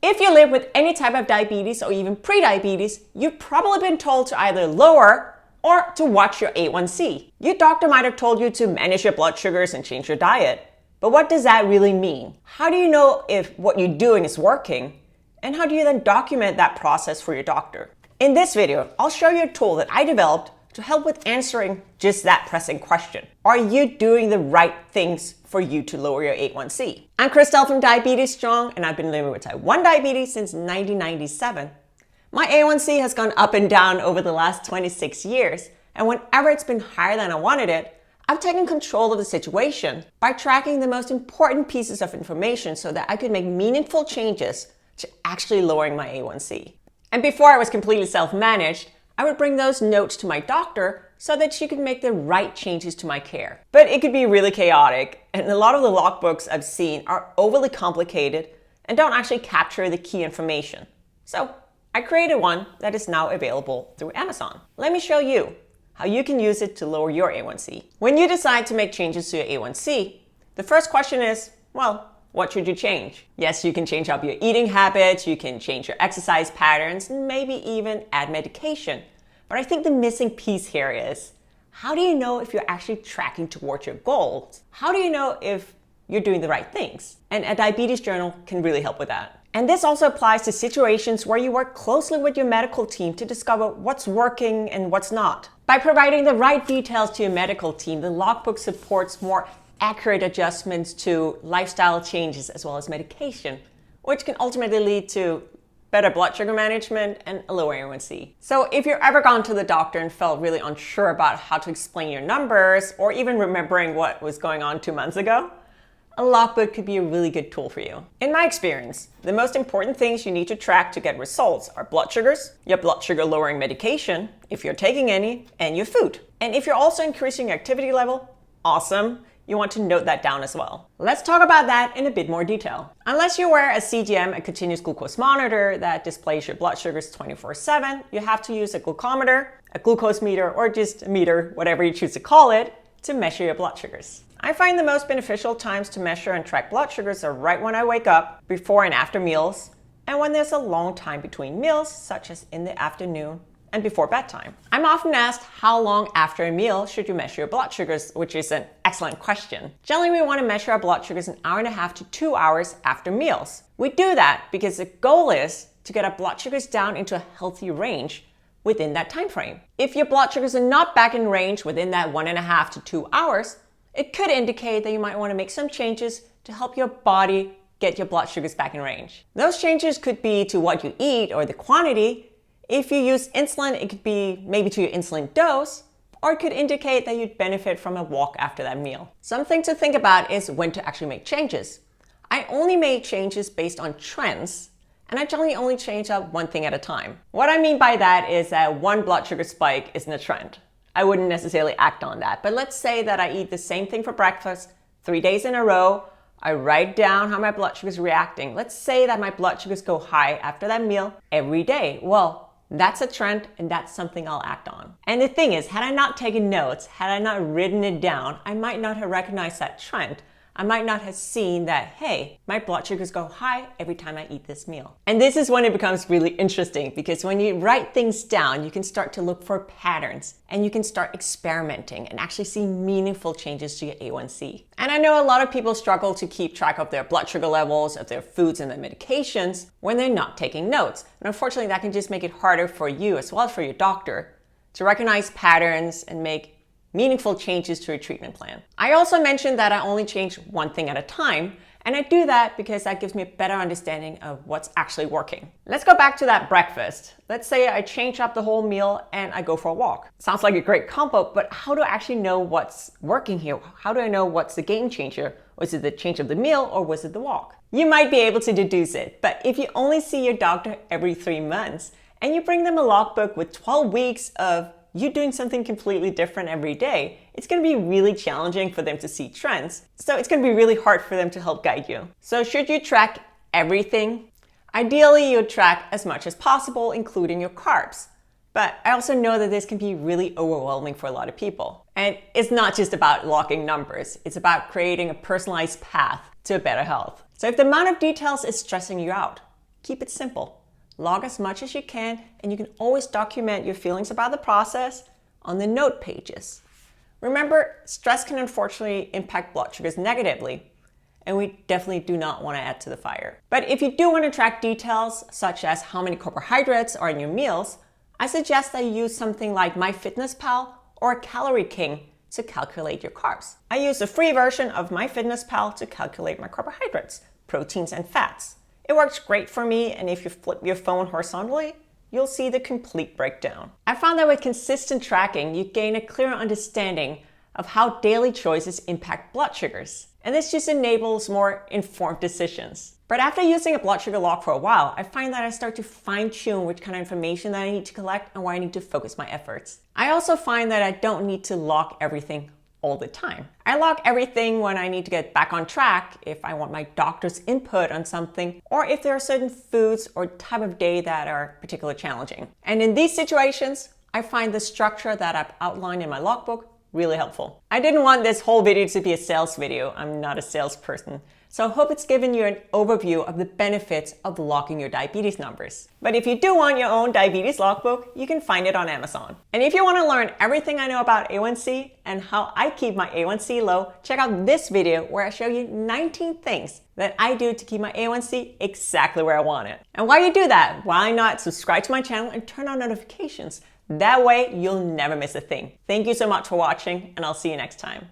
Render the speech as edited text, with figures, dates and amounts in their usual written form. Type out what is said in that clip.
If you live with any type of diabetes or even pre-diabetes, you've probably been told to either lower or to watch your A1c. Your doctor might have told you to manage your blood sugars and change your diet. But what does that really mean? How do you know if what you're doing is working? And how do you then document that process for your doctor? In this video, I'll show you a tool that I developed to help with answering just that pressing question. Are you doing the right things for you to lower your A1c? I'm Christelle from Diabetes Strong, and I've been living with type 1 diabetes since 1997. My A1c has gone up and down over the last 26 years, and whenever it's been higher than I wanted it, I've taken control of the situation by tracking the most important pieces of information so that I could make meaningful changes to actually lowering my A1c. And before I was completely self-managed, I would bring those notes to my doctor so that she could make the right changes to my care. But it could be really chaotic, and a lot of the logbooks I've seen are overly complicated and don't actually capture the key information. So I created one that is now available through Amazon. Let me show you how you can use it to lower your A1c. When you decide to make changes to your A1c, the first question is, well, what should you change? Yes, you can change up your eating habits, you can change your exercise patterns, and maybe even add medication. But I think the missing piece here is, how do you know if you're actually tracking towards your goals? How do you know if you're doing the right things? And a diabetes journal can really help with that. And this also applies to situations where you work closely with your medical team to discover what's working and what's not. By providing the right details to your medical team, the logbook supports more accurate adjustments to lifestyle changes as well as medication, which can ultimately lead to better blood sugar management and a lower A1c. So if you've ever gone to the doctor and felt really unsure about how to explain your numbers or even remembering what was going on 2 months ago, a logbook could be a really good tool for you. In my experience, the most important things you need to track to get results are blood sugars, your blood sugar lowering medication, if you're taking any, and your food. And if you're also increasing your activity level, awesome. You want to note that down as well. Let's talk about that in a bit more detail. Unless you wear a CGM, a continuous glucose monitor that displays your blood sugars 24/7, you have to use a glucometer, a glucose meter, or just a meter, whatever you choose to call it, to measure your blood sugars. I find the most beneficial times to measure and track blood sugars are right when I wake up, before and after meals, and when there's a long time between meals, such as in the afternoon and before bedtime. I'm often asked how long after a meal should you measure your blood sugars, which is an excellent question. Generally, we want to measure our blood sugars an hour and a half to 2 hours after meals. We do that because the goal is to get our blood sugars down into a healthy range within that time frame. If your blood sugars are not back in range within that 1.5 to 2 hours, it could indicate that you might want to make some changes to help your body get your blood sugars back in range. Those changes could be to what you eat or the quantity. If you use insulin, it could be maybe to your insulin dose, or it could indicate that you'd benefit from a walk after that meal. Something to think about is when to actually make changes. I only make changes based on trends, and I generally only change up one thing at a time. What I mean by that is that one blood sugar spike isn't a trend. I wouldn't necessarily act on that, but let's say that I eat the same thing for breakfast 3 days in a row. I write down how my blood sugar is reacting. Let's say that my blood sugars go high after that meal every day. Well, that's a trend, and that's something I'll act on. And the thing is, had I not taken notes, had I not written it down, I might not have recognized that trend. I might not have seen that, hey, my blood sugars go high every time I eat this meal. And this is when it becomes really interesting, because when you write things down, you can start to look for patterns and you can start experimenting and actually see meaningful changes to your A1c. And I know a lot of people struggle to keep track of their blood sugar levels, of their foods and their medications when they're not taking notes. And unfortunately, that can just make it harder for you as well as for your doctor to recognize patterns and make meaningful changes to your treatment plan. I also mentioned that I only change one thing at a time, and I do that because that gives me a better understanding of what's actually working. Let's go back to that breakfast. Let's say I change up the whole meal and I go for a walk. Sounds like a great combo, but how do I actually know what's working here? How do I know what's the game changer? Was it the change of the meal or was it the walk? You might be able to deduce it, but if you only see your doctor every 3 months and you bring them a logbook with 12 weeks of you doing something completely different every day, it's going to be really challenging for them to see trends. So it's going to be really hard for them to help guide you. So should you track everything? Ideally, you'd track as much as possible, including your carbs. But I also know that this can be really overwhelming for a lot of people. And it's not just about logging numbers. It's about creating a personalized path to better health. So if the amount of details is stressing you out, Keep it simple. Log as much as you can, and you can always document your feelings about the process on the note pages. Remember, stress can unfortunately impact blood sugars negatively, and we definitely do not want to add to the fire. But if you do want to track details, such as how many carbohydrates are in your meals, I suggest that you use something like MyFitnessPal or Calorie King to calculate your carbs. I use the free version of MyFitnessPal to calculate my carbohydrates, proteins, and fats. It works great for me, and if you flip your phone horizontally, you'll see the complete breakdown. I found that with consistent tracking, you gain a clearer understanding of how daily choices impact blood sugars. And this just enables more informed decisions. But after using a blood sugar log for a while, I find that I start to fine-tune which kind of information that I need to collect and where I need to focus my efforts. I also find that I don't need to log everything all the time. I log everything when I need to get back on track, if I want my doctor's input on something, or if there are certain foods or time of day that are particularly challenging. And in these situations, I find the structure that I've outlined in my logbook really helpful. I didn't want this whole video to be a sales video. I'm not a salesperson. So I hope it's given you an overview of the benefits of logging your diabetes numbers. But if you do want your own diabetes logbook, you can find it on Amazon. And if you want to learn everything I know about A1c and how I keep my A1c low, check out this video where I show you 19 things that I do to keep my A1c exactly where I want it. And while you do that, why not subscribe to my channel and turn on notifications? That way, you'll never miss a thing. Thank you so much for watching, and I'll see you next time.